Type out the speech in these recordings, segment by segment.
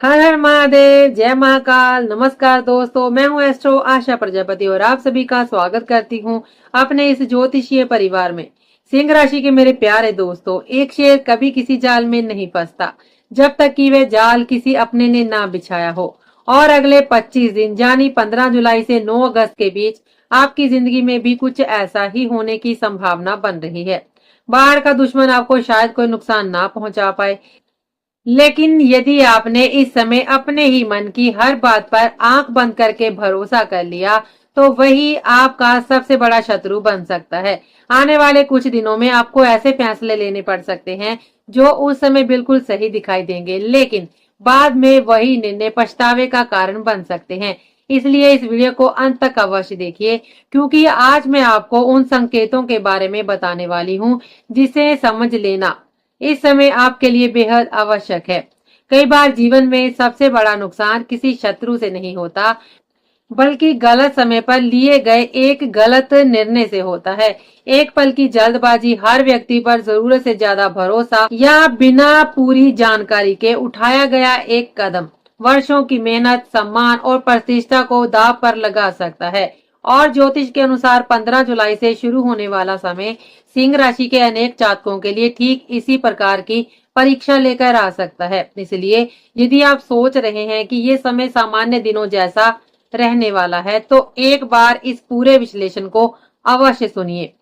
हर हर महादेव, जय महाकाल। नमस्कार दोस्तों, मैं हूं एस्ट्रो आशा प्रजापति और आप सभी का स्वागत करती हूं अपने इस ज्योतिषीय परिवार में। सिंह राशि के मेरे प्यारे दोस्तों, एक शेर कभी किसी जाल में नहीं फंसता जब तक कि वह जाल किसी अपने ने ना बिछाया हो। और अगले 25 दिन यानी 15 जुलाई से 9 अगस्त के बीच आपकी जिंदगी में भी कुछ ऐसा ही होने की संभावना बन रही है। बाहर का दुश्मन आपको शायद कोई नुकसान ना पहुंचा पाए, लेकिन यदि आपने इस समय अपने ही मन की हर बात पर आंख बंद करके भरोसा कर लिया तो वही आपका सबसे बड़ा शत्रु बन सकता है। आने वाले कुछ दिनों में आपको ऐसे फैसले लेने पड़ सकते हैं जो उस समय बिल्कुल सही दिखाई देंगे, लेकिन बाद में वही निर्णय पछतावे का कारण बन सकते हैं। इसलिए इस वीडियो को अंत तक अवश्य देखिए, क्योंकि आज मैं आपको उन संकेतों के बारे में बताने वाली हूँ जिसे समझ लेना इस समय आपके लिए बेहद आवश्यक है। कई बार जीवन में सबसे बड़ा नुकसान किसी शत्रु से नहीं होता, बल्कि गलत समय पर लिए गए एक गलत निर्णय से होता है। एक पल की जल्दबाजी, हर व्यक्ति पर जरूरत से ज्यादा भरोसा या बिना पूरी जानकारी के उठाया गया एक कदम वर्षों की मेहनत, सम्मान और प्रतिष्ठा को दांव पर लगा सकता है। और ज्योतिष के अनुसार 15 जुलाई से शुरू होने वाला समय सिंह राशि के अनेक जातकों के लिए ठीक इसी प्रकार की परीक्षा लेकर आ सकता है। इसलिए यदि आप सोच रहे हैं कि ये समय सामान्य दिनों जैसा रहने वाला है तो एक बार इस पूरे विश्लेषण को अवश्य सुनिए।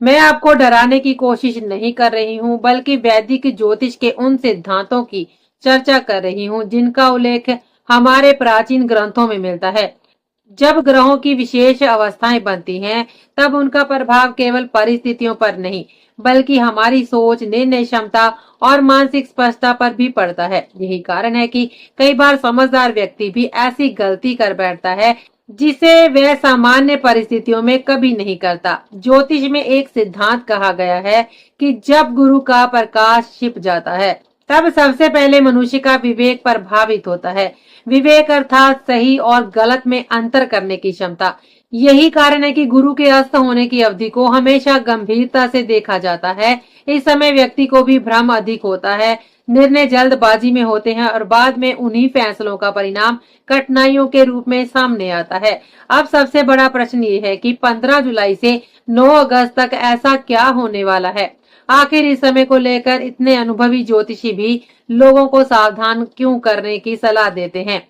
मैं आपको डराने की कोशिश नहीं कर रही हूँ, बल्कि वैदिक ज्योतिष के उन सिद्धांतों की चर्चा कर रही हूँ जिनका उल्लेख हमारे प्राचीन ग्रंथों में मिलता है। जब ग्रहों की विशेष अवस्थाएं बनती हैं, तब उनका प्रभाव केवल परिस्थितियों पर नहीं, बल्कि हमारी सोच, निर्णय क्षमता और मानसिक स्पष्टता पर भी पड़ता है। यही कारण है कि कई बार समझदार व्यक्ति भी ऐसी गलती कर बैठता है जिसे वह सामान्य परिस्थितियों में कभी नहीं करता। ज्योतिष में एक सिद्धांत कहा गया है कि जब गुरु का प्रकाश छिप जाता है, तब सबसे पहले मनुष्य का विवेक प्रभावित होता है। विवेक अर्थात सही और गलत में अंतर करने की क्षमता। यही कारण है कि गुरु के अस्त होने की अवधि को हमेशा गंभीरता से देखा जाता है। इस समय व्यक्ति को भी भ्रम अधिक होता है, निर्णय जल्दबाजी में होते हैं और बाद में उन्हीं फैसलों का परिणाम कठिनाइयों के रूप में सामने आता है। अब सबसे बड़ा प्रश्न ये है कि 15 जुलाई से 9 अगस्त तक ऐसा क्या होने वाला है। आखिर इस समय को लेकर इतने अनुभवी ज्योतिषी भी लोगों को सावधान क्यों करने की सलाह देते हैं।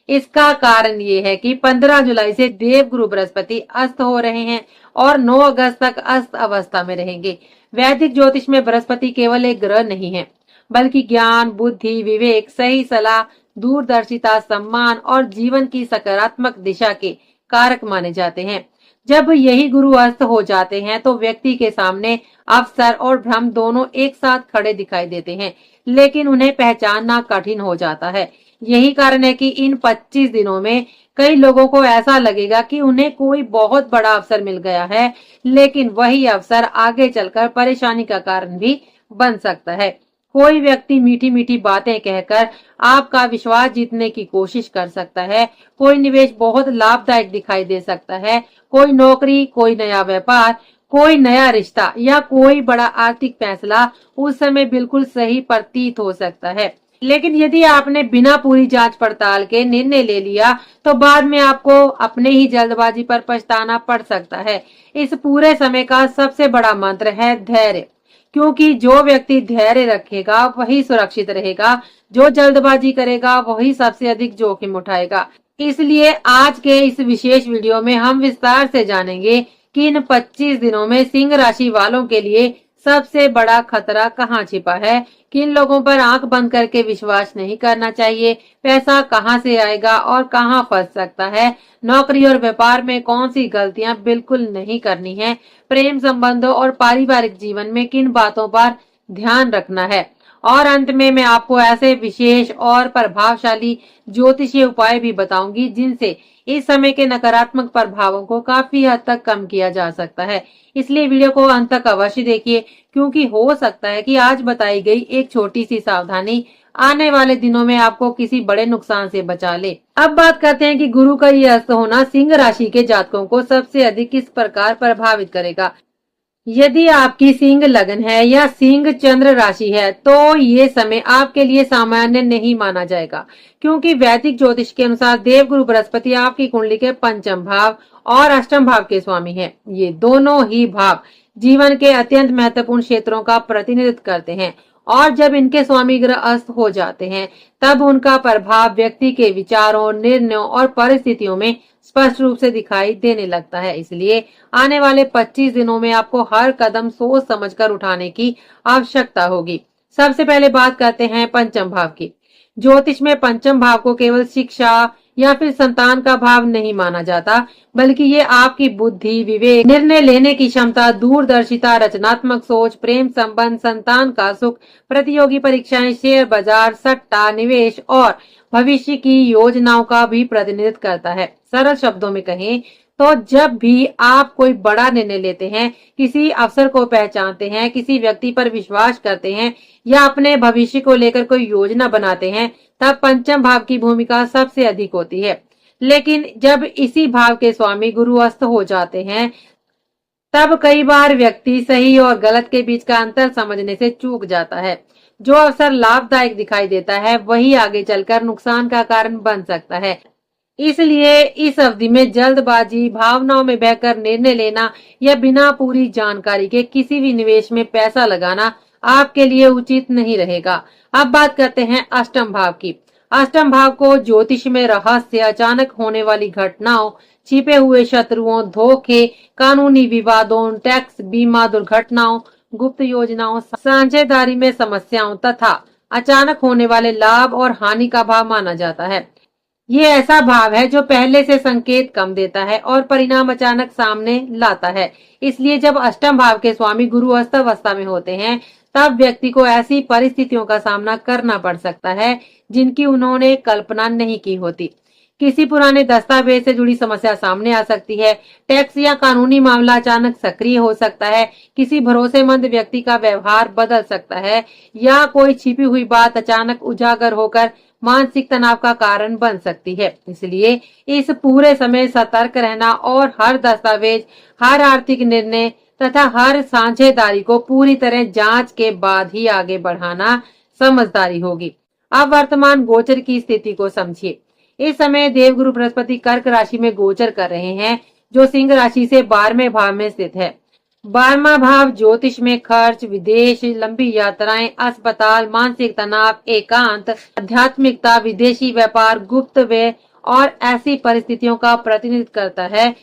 इसका कारण ये है कि 15 जुलाई से देवगुरु बृहस्पति अस्त हो रहे हैं और 9 अगस्त तक अस्त अवस्था में रहेंगे। वैदिक ज्योतिष में बृहस्पति केवल एक ग्रह नहीं है, बल्कि ज्ञान, बुद्धि, विवेक, सही सलाह, दूरदर्शिता, सम्मान और जीवन की सकारात्मक दिशा के कारक माने जाते हैं। जब यही गुरु अस्त हो जाते हैं तो व्यक्ति के सामने अवसर और भ्रम दोनों एक साथ खड़े दिखाई देते हैं, लेकिन उन्हें पहचानना कठिन हो जाता है। यही कारण है कि इन 25 दिनों में कई लोगों को ऐसा लगेगा कि उन्हें कोई बहुत बड़ा अवसर मिल गया है, लेकिन वही अवसर आगे चलकर परेशानी का कारण भी बन सकता है। कोई व्यक्ति मीठी मीठी बातें कहकर आपका विश्वास जीतने की कोशिश कर सकता है। कोई निवेश बहुत लाभदायक दिखाई दे सकता है। कोई नौकरी, कोई नया व्यापार, कोई नया रिश्ता या कोई बड़ा आर्थिक फैसला उस समय बिल्कुल सही प्रतीत हो सकता है। लेकिन यदि आपने बिना पूरी जांच पड़ताल के निर्णय ले लिया तो बाद में आपको अपने ही जल्दबाजी पर पछताना पड़ सकता है। इस पूरे समय का सबसे बड़ा मंत्र है धैर्य, क्योंकि जो व्यक्ति धैर्य रखेगा वही सुरक्षित रहेगा, जो जल्दबाजी करेगा वही सबसे अधिक जोखिम उठाएगा। इसलिए आज के इस विशेष वीडियो में हम विस्तार से जानेंगे कि इन 25 दिनों में सिंह राशि वालों के लिए सबसे बड़ा खतरा कहाँ छिपा है, किन लोगों पर आंख बंद करके विश्वास नहीं करना चाहिए, पैसा कहाँ से आएगा और कहाँ फंस सकता है, नौकरी और व्यापार में कौन सी गलतियां बिल्कुल नहीं करनी है, प्रेम संबंधों और पारिवारिक जीवन में किन बातों पर ध्यान रखना है। और अंत में मैं आपको ऐसे विशेष और प्रभावशाली ज्योतिषीय उपाय भी बताऊंगी जिनसे इस समय के नकारात्मक प्रभावों को काफी हद तक कम किया जा सकता है। इसलिए वीडियो को अंत तक अवश्य देखिए, क्योंकि हो सकता है कि आज बताई गई एक छोटी सी सावधानी आने वाले दिनों में आपको किसी बड़े नुकसान से बचा ले। अब बात करते हैं कि गुरु का ये अस्त होना सिंह राशि के जातकों को सबसे अधिक किस प्रकार प्रभावित करेगा। यदि आपकी सिंह लग्न है या सिंह चंद्र राशि है तो ये समय आपके लिए सामान्य नहीं माना जाएगा, क्योंकि वैदिक ज्योतिष के अनुसार देवगुरु बृहस्पति आपकी कुंडली के पंचम भाव और अष्टम भाव के स्वामी हैं। ये दोनों ही भाव जीवन के अत्यंत महत्वपूर्ण क्षेत्रों का प्रतिनिधित्व करते हैं और जब इनके स्वामी ग्रह अस्त हो जाते हैं तब उनका प्रभाव व्यक्ति के विचारों, निर्णयों और परिस्थितियों में स्पष्ट रूप से दिखाई देने लगता है। इसलिए आने वाले 25 दिनों में आपको हर कदम सोच समझकर उठाने की आवश्यकता होगी। सबसे पहले बात करते हैं पंचम भाव की। ज्योतिष में पंचम भाव को केवल शिक्षा या फिर संतान का भाव नहीं माना जाता, बल्कि ये आपकी बुद्धि, विवेक, निर्णय लेने की क्षमता, दूरदर्शिता, रचनात्मक सोच, प्रेम संबंध, संतान का सुख, प्रतियोगी परीक्षाएं, शेयर बाजार, सट्टा, निवेश और भविष्य की योजनाओं का भी प्रतिनिधित्व करता है। सरल शब्दों में कहें तो जब भी आप कोई बड़ा निर्णय लेते हैं, किसी अवसर को पहचानते हैं, किसी व्यक्ति पर विश्वास करते हैं या अपने भविष्य को लेकर कोई योजना बनाते हैं, तब पंचम भाव की भूमिका सबसे अधिक होती है। लेकिन जब इसी भाव के स्वामी गुरु अस्त हो जाते हैं तब कई बार व्यक्ति सही और गलत के बीच का अंतर समझने से चूक जाता है। जो अवसर लाभदायक दिखाई देता है वही आगे चलकर नुकसान का कारण बन सकता है। इसलिए इस अवधि में जल्दबाजी, भावनाओं में बहकर निर्णय लेना या बिना पूरी जानकारी के किसी भी निवेश में पैसा लगाना आपके लिए उचित नहीं रहेगा। अब बात करते हैं अष्टम भाव की। अष्टम भाव को ज्योतिष में रहस्य, अचानक होने वाली घटनाओं, छिपे हुए शत्रुओं, धोखे, कानूनी विवादों, टैक्स, बीमा, दुर्घटनाओं, गुप्त योजनाओं, साझेदारी में समस्याओं तथा अचानक होने वाले लाभ और हानि का भाव माना जाता है। ये ऐसा भाव है जो पहले से संकेत कम देता है और परिणाम अचानक सामने लाता है। इसलिए जब अष्टम भाव के स्वामी गुरु अवस्था में होते हैं तब व्यक्ति को ऐसी परिस्थितियों का सामना करना पड़ सकता है जिनकी उन्होंने कल्पना नहीं की होती। किसी पुराने दस्तावेज से जुड़ी समस्या सामने आ सकती है, टैक्स या कानूनी मामला अचानक सक्रिय हो सकता है, किसी भरोसेमंद व्यक्ति का व्यवहार बदल सकता है या कोई छिपी हुई बात अचानक उजागर होकर मानसिक तनाव का कारण बन सकती है। इसलिए इस पूरे समय सतर्क रहना और हर दस्तावेज, हर आर्थिक निर्णय तथा हर साझेदारी को पूरी तरह जांच के बाद ही आगे बढ़ाना समझदारी होगी। अब वर्तमान गोचर की स्थिति को समझिए। इस समय देवगुरु बृहस्पति कर्क राशि में गोचर कर रहे हैं, जो सिंह राशि से 12वें भाव में स्थित है। 12वां भाव ज्योतिष में खर्च, विदेश, लंबी यात्राएं, अस्पताल, मानसिक तनाव, एकांत, आध्यात्मिकता, विदेशी व्यापार, गुप्त व्यय और ऐसी परिस्थितियों का प्रतिनिधित्व करता है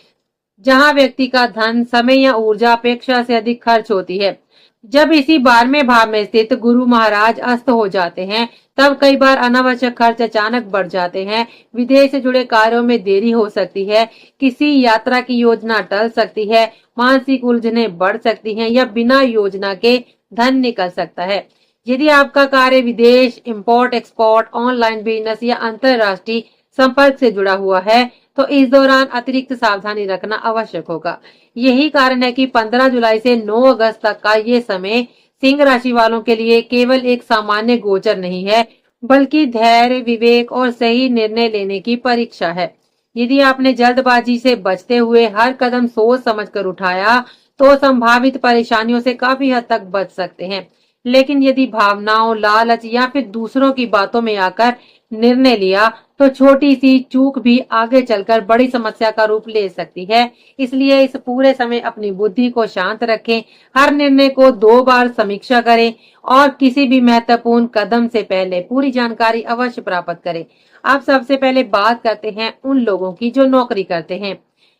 जहां व्यक्ति का धन, समय या ऊर्जा अपेक्षा से अधिक खर्च होती है। जब इसी 12वें भाव में स्थित गुरु महाराज अस्त हो जाते हैं तब कई बार अनावश्यक खर्च अचानक बढ़ जाते हैं। विदेश से जुड़े कार्यों में देरी हो सकती है, किसी यात्रा की योजना टल सकती है, मानसिक उलझने बढ़ सकती हैं या बिना योजना के धन निकल सकता है। यदि आपका कार्य विदेश, इंपोर्ट एक्सपोर्ट, ऑनलाइन बिजनेस या अंतरराष्ट्रीय संपर्क से जुड़ा हुआ है तो इस दौरान अतिरिक्त सावधानी रखना आवश्यक होगा। यही कारण है कि 15 जुलाई से 9 अगस्त तक का ये समय सिंह राशि वालों के लिए केवल एक सामान्य गोचर नहीं है, बल्कि धैर्य, विवेक और सही निर्णय लेने की परीक्षा है। यदि आपने जल्दबाजी से बचते हुए हर कदम सोच समझकर उठाया तो संभावित परेशानियों से काफी हद तक बच सकते हैं। लेकिन यदि भावनाओं, लालच या फिर दूसरों की बातों में आकर निर्णय लिया तो छोटी सी चूक भी आगे चलकर बड़ी समस्या का रूप ले सकती है। इसलिए इस पूरे समय अपनी बुद्धि को शांत रखें, हर निर्णय को 2 बार समीक्षा करें और किसी भी महत्वपूर्ण कदम से पहले पूरी जानकारी अवश्य प्राप्त करें। अब सबसे पहले बात करते हैं उन लोगों की जो नौकरी करते हैं।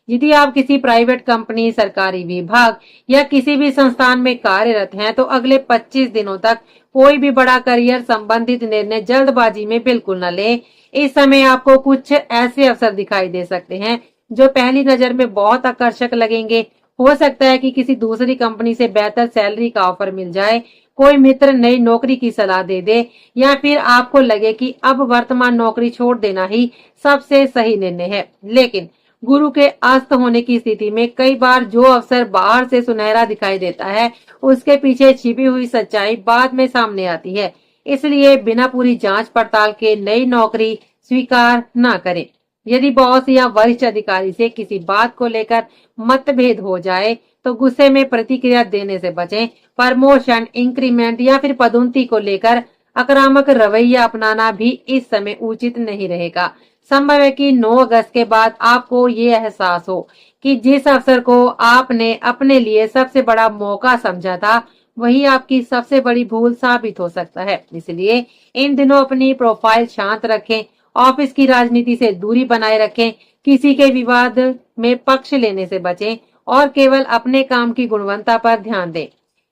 यदि आप किसी प्राइवेट कंपनी, सरकारी विभाग या किसी भी संस्थान में कार्यरत हैं तो अगले 25 दिनों तक कोई भी बड़ा करियर संबंधित निर्णय जल्दबाजी में बिल्कुल न लें। इस समय आपको कुछ ऐसे अवसर दिखाई दे सकते हैं जो पहली नजर में बहुत आकर्षक लगेंगे। हो सकता है कि किसी दूसरी कंपनी से बेहतर सैलरी का ऑफर मिल जाए, कोई मित्र नई नौकरी की सलाह दे दे या फिर आपको लगे कि अब वर्तमान नौकरी छोड़ देना ही सबसे सही निर्णय है। लेकिन गुरु के अस्त होने की स्थिति में कई बार जो अवसर बाहर से सुनहरा दिखाई देता है उसके पीछे छिपी हुई सच्चाई बाद में सामने आती है। इसलिए बिना पूरी जांच पड़ताल के नई नौकरी स्वीकार न करें। यदि बॉस या वरिष्ठ अधिकारी से किसी बात को लेकर मतभेद हो जाए तो गुस्से में प्रतिक्रिया देने से बचें। प्रमोशन, इंक्रीमेंट या फिर पदोन्नति को लेकर आक्रामक रवैया अपनाना भी इस समय उचित नहीं रहेगा। संभव है कि 9 अगस्त के बाद आपको ये एहसास हो कि जिस अवसर को आपने अपने लिए सबसे बड़ा मौका समझा था, वही आपकी सबसे बड़ी भूल साबित हो सकता है। इसलिए इन दिनों अपनी प्रोफाइल शांत रखें, ऑफिस की राजनीति से दूरी बनाए रखें, किसी के विवाद में पक्ष लेने से बचें और केवल अपने काम की गुणवत्ता पर ध्यान दें।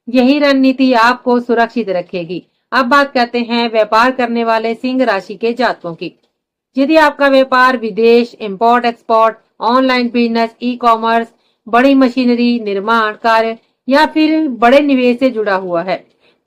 यही रणनीति आपको सुरक्षित रखेगी। अब बात करते हैं व्यापार करने वाले सिंह राशि के जातकों की। यदि आपका व्यापार विदेश, import export, online business, e commerce, बड़ी मशीनरी, निर्माण कार्य या फिर बड़े निवेश से जुड़ा हुआ है,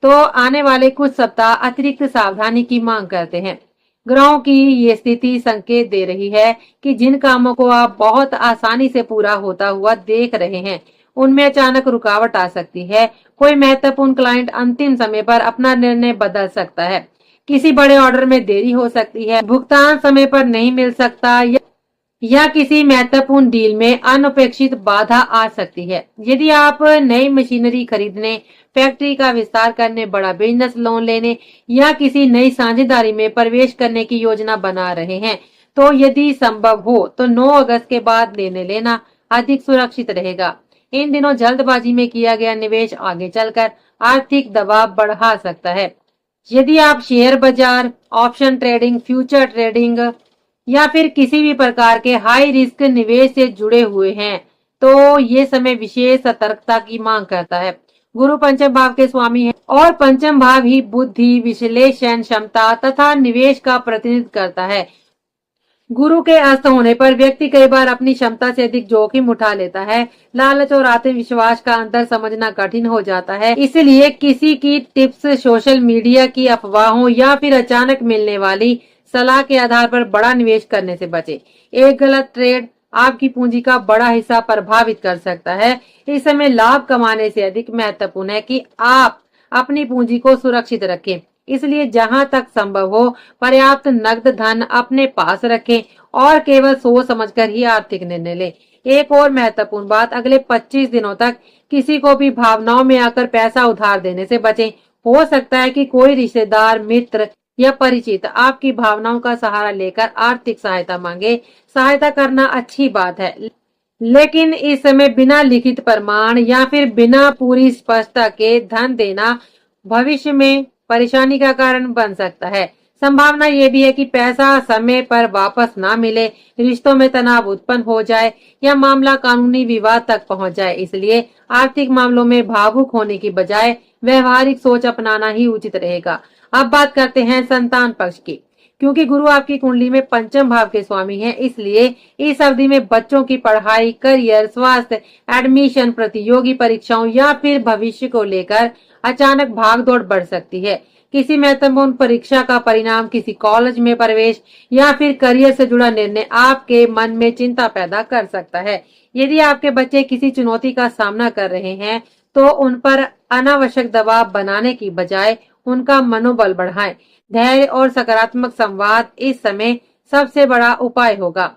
तो आने वाले कुछ सप्ताह अतिरिक्त सावधानी की मांग करते हैं। ग्रहों की ये स्थिति संकेत दे रही है कि जिन कामों को आप बहुत आसानी से पूरा होता हुआ देख रहे हैं, उनमें अचानक रुकावट आ सकती है। कोई महत्वपूर्ण क्लाइंट अंतिम समय पर अपना निर्णय बदल सकता है। किसी बड़े ऑर्डर में देरी हो सकती है, भुगतान समय पर नहीं मिल सकता या किसी महत्वपूर्ण डील में अनपेक्षित बाधा आ सकती है। यदि आप नई मशीनरी खरीदने, फैक्ट्री का विस्तार करने, बड़ा बिजनेस लोन लेने या किसी नई साझेदारी में प्रवेश करने की योजना बना रहे हैं, तो यदि संभव हो तो 9 अगस्त के बाद निर्णय लेना अधिक सुरक्षित रहेगा। इन दिनों जल्दबाजी में किया गया निवेश आगे चलकर आर्थिक दबाव बढ़ा सकता है। यदि आप शेयर बाजार, ऑप्शन ट्रेडिंग, फ्यूचर ट्रेडिंग या फिर किसी भी प्रकार के हाई रिस्क निवेश से जुड़े हुए हैं, तो ये समय विशेष सतर्कता की मांग करता है। गुरु पंचम भाव के स्वामी है और पंचम भाव ही बुद्धि, विश्लेषण क्षमता तथा निवेश का प्रतिनिधित्व करता है। गुरु के अस्त होने पर व्यक्ति कई बार अपनी क्षमता से अधिक जोखिम उठा लेता है। लालच और आत्मविश्वास का अंतर समझना कठिन हो जाता है। इसलिए किसी की टिप्स, सोशल मीडिया की अफवाहों या फिर अचानक मिलने वाली सलाह के आधार पर बड़ा निवेश करने से बचें। एक गलत ट्रेड आपकी पूंजी का बड़ा हिस्सा प्रभावित कर सकता है। इस समय लाभ कमाने से अधिक महत्वपूर्ण है कि आप अपनी पूंजी को सुरक्षित रखें। इसलिए जहां तक संभव हो पर्याप्त नकद धन अपने पास रखें और केवल सोच समझकर ही आर्थिक निर्णय लें। एक और महत्वपूर्ण बात, अगले 25 दिनों तक किसी को भी भावनाओं में आकर पैसा उधार देने से बचें। हो सकता है कि कोई रिश्तेदार, मित्र या परिचित आपकी भावनाओं का सहारा लेकर आर्थिक सहायता मांगे। सहायता करना अच्छी बात है, लेकिन इस समय बिना लिखित प्रमाण या फिर बिना पूरी स्पष्टता के धन देना भविष्य में परेशानी का कारण बन सकता है। संभावना ये भी है कि पैसा समय पर वापस ना मिले, रिश्तों में तनाव उत्पन्न हो जाए या मामला कानूनी विवाद तक पहुंच जाए। इसलिए आर्थिक मामलों में भावुक होने की बजाय व्यवहारिक सोच अपनाना ही उचित रहेगा। अब बात करते हैं संतान पक्ष की। क्योंकि गुरु आपकी कुंडली में पंचम भाव के स्वामी हैं, इसलिए इस अवधि में बच्चों की पढ़ाई, करियर, स्वास्थ्य, एडमिशन, प्रतियोगी परीक्षाओं या फिर भविष्य को लेकर अचानक भागदौड़ बढ़ सकती है। किसी महत्वपूर्ण परीक्षा का परिणाम, किसी कॉलेज में प्रवेश या फिर करियर से जुड़ा निर्णय आपके मन में चिंता पैदा कर सकता है। यदि आपके बच्चे किसी चुनौती का सामना कर रहे हैं, तो उन पर अनावश्यक दबाव बनाने की बजाय उनका मनोबल बढ़ाएं। धैर्य और सकारात्मक संवाद इस समय सबसे बड़ा उपाय होगा।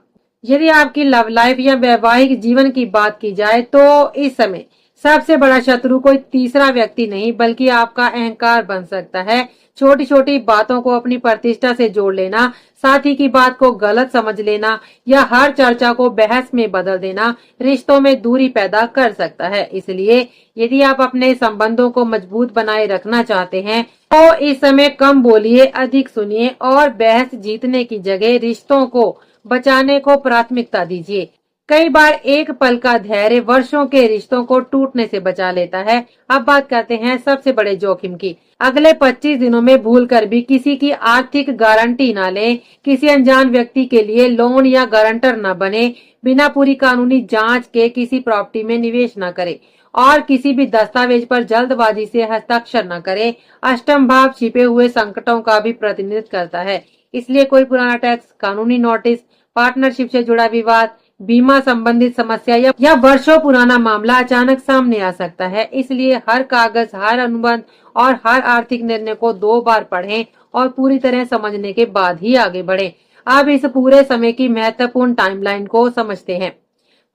यदि आपकी लव लाइफ या वैवाहिक जीवन की बात की जाए, तो इस समय सबसे बड़ा शत्रु कोई तीसरा व्यक्ति नहीं बल्कि आपका अहंकार बन सकता है। छोटी छोटी बातों को अपनी प्रतिष्ठा से जोड़ लेना, साथी की बात को गलत समझ लेना या हर चर्चा को बहस में बदल देना रिश्तों में दूरी पैदा कर सकता है। इसलिए यदि आप अपने संबंधों को मजबूत बनाए रखना चाहते हैं, तो इस समय कम बोलिए, अधिक सुनिए और बहस जीतने की जगह रिश्तों को बचाने को प्राथमिकता दीजिए। कई बार एक पल का धैर्य वर्षों के रिश्तों को टूटने से बचा लेता है। अब बात करते हैं सबसे बड़े जोखिम की। अगले 25 दिनों में भूलकर भी किसी की आर्थिक गारंटी न लें, किसी अनजान व्यक्ति के लिए लोन या गारंटर न बने, बिना पूरी कानूनी जांच के किसी प्रॉपर्टी में निवेश न करें और किसी भी दस्तावेज पर जल्दबाजी से हस्ताक्षर न करें। अष्टम भाव छिपे हुए संकटों का भी प्रतिनिधित्व करता है, इसलिए कोई पुराना टैक्स, कानूनी नोटिस, पार्टनरशिप से जुड़ा विवाद, बीमा संबंधित समस्या या वर्षों पुराना मामला अचानक सामने आ सकता है। इसलिए हर कागज, हर अनुबंध और हर आर्थिक निर्णय को 2 बार पढ़ें और पूरी तरह समझने के बाद ही आगे बढ़ें। अब इस पूरे समय की महत्वपूर्ण टाइमलाइन को समझते हैं।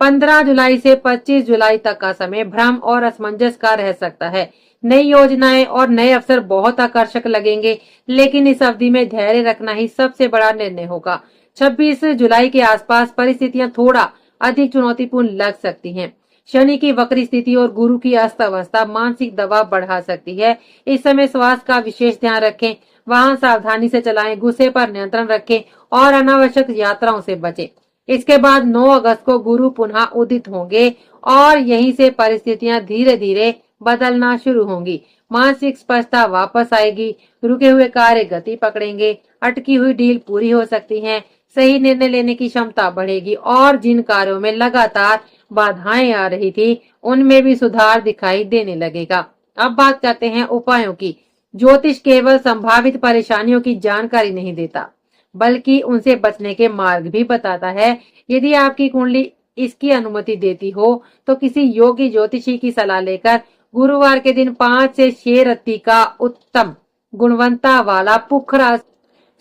15 जुलाई से 25 जुलाई तक का समय भ्रम और असमंजस का रह सकता है। नई योजनाएं और नए अवसर बहुत आकर्षक लगेंगे, लेकिन इस अवधि में धैर्य रखना ही सबसे बड़ा निर्णय होगा। 26 जुलाई के आसपास परिस्थितियां थोड़ा अधिक चुनौतीपूर्ण लग सकती हैं। शनि की वक्री स्थिति और गुरु की अस्त अवस्था मानसिक दबाव बढ़ा सकती है। इस समय स्वास्थ्य का विशेष ध्यान रखें, वाहन सावधानी से चलाएं, गुस्से पर नियंत्रण रखें और अनावश्यक यात्राओं से बचें। इसके बाद 9 अगस्त को गुरु पुनः उदित होंगे और यहीं से परिस्थितियां धीरे धीरे बदलना शुरू होंगी। मानसिक स्पष्टता वापस आएगी, रुके हुए कार्य गति पकड़ेंगे, अटकी हुई डील पूरी हो सकती है, सही निर्णय लेने की क्षमता बढ़ेगी और जिन कार्यों में लगातार बाधाएं आ रही थी उनमें भी सुधार दिखाई देने लगेगा। अब बात करते हैं उपायों की। ज्योतिष केवल संभावित परेशानियों की जानकारी नहीं देता, बल्कि उनसे बचने के मार्ग भी बताता है। यदि आपकी कुंडली इसकी अनुमति देती हो तो किसी योगी ज्योतिषी की सलाह लेकर गुरुवार के दिन 5 से 6 रत्ती का उत्तम गुणवत्ता वाला पुखरा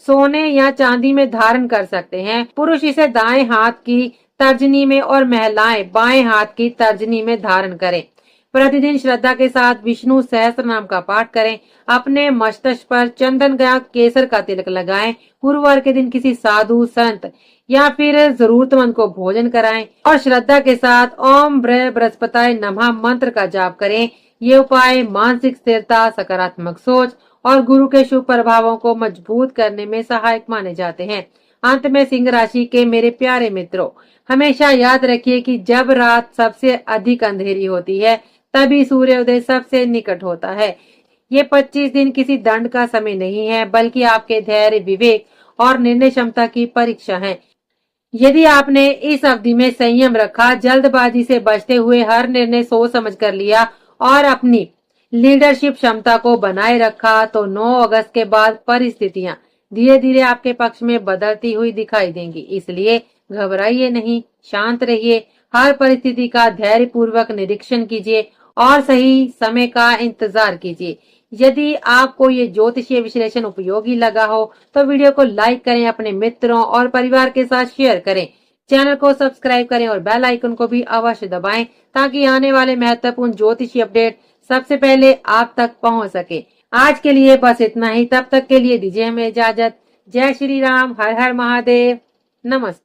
सोने या चांदी में धारण कर सकते हैं। पुरुष इसे दाएं हाथ की तर्जनी में और महिलाएं बाएं हाथ की तर्जनी में धारण करें। प्रतिदिन श्रद्धा के साथ विष्णु सहस्त्र नाम का पाठ करें। अपने मस्तक पर चंदन या केसर का तिलक लगाएं। गुरुवार के दिन किसी साधु संत या फिर जरूरतमंद को भोजन कराएं और श्रद्धा के साथ ओम बृहस्पताय नमः मंत्र का जाप करें। ये उपाय मानसिक स्थिरता, सकारात्मक सोच और गुरु के शुभ प्रभावों को मजबूत करने में सहायक माने जाते हैं। अंत में सिंह राशि के मेरे प्यारे मित्रों, हमेशा याद रखिए कि जब रात सबसे अधिक अंधेरी होती है तभी सूर्योदय सबसे निकट होता है। ये 25 दिन किसी दंड का समय नहीं है, बल्कि आपके धैर्य, विवेक और निर्णय क्षमता की परीक्षा है। यदि आपने इस अवधि में संयम रखा, जल्दबाजी से बचते हुए हर निर्णय सोच समझ कर लिया और अपनी लीडरशिप क्षमता को बनाए रखा, तो 9 अगस्त के बाद परिस्थितियां धीरे धीरे आपके पक्ष में बदलती हुई दिखाई देंगी। इसलिए घबराइए नहीं, शांत रहिए, हर परिस्थिति का धैर्य पूर्वक निरीक्षण कीजिए और सही समय का इंतजार कीजिए। यदि आपको ये ज्योतिषीय विश्लेषण उपयोगी लगा हो तो वीडियो को लाइक करें, अपने मित्रों और परिवार के साथ शेयर करें, चैनल को सब्सक्राइब करें और बेल आइकन को भी अवश्य दबाएं ताकि आने वाले महत्वपूर्ण ज्योतिषीय अपडेट सबसे पहले आप तक पहुंच सके। आज के लिए बस इतना ही। तब तक के लिए दीजिए हमें इजाजत। जय श्री राम, हर हर महादेव, नमस्ते।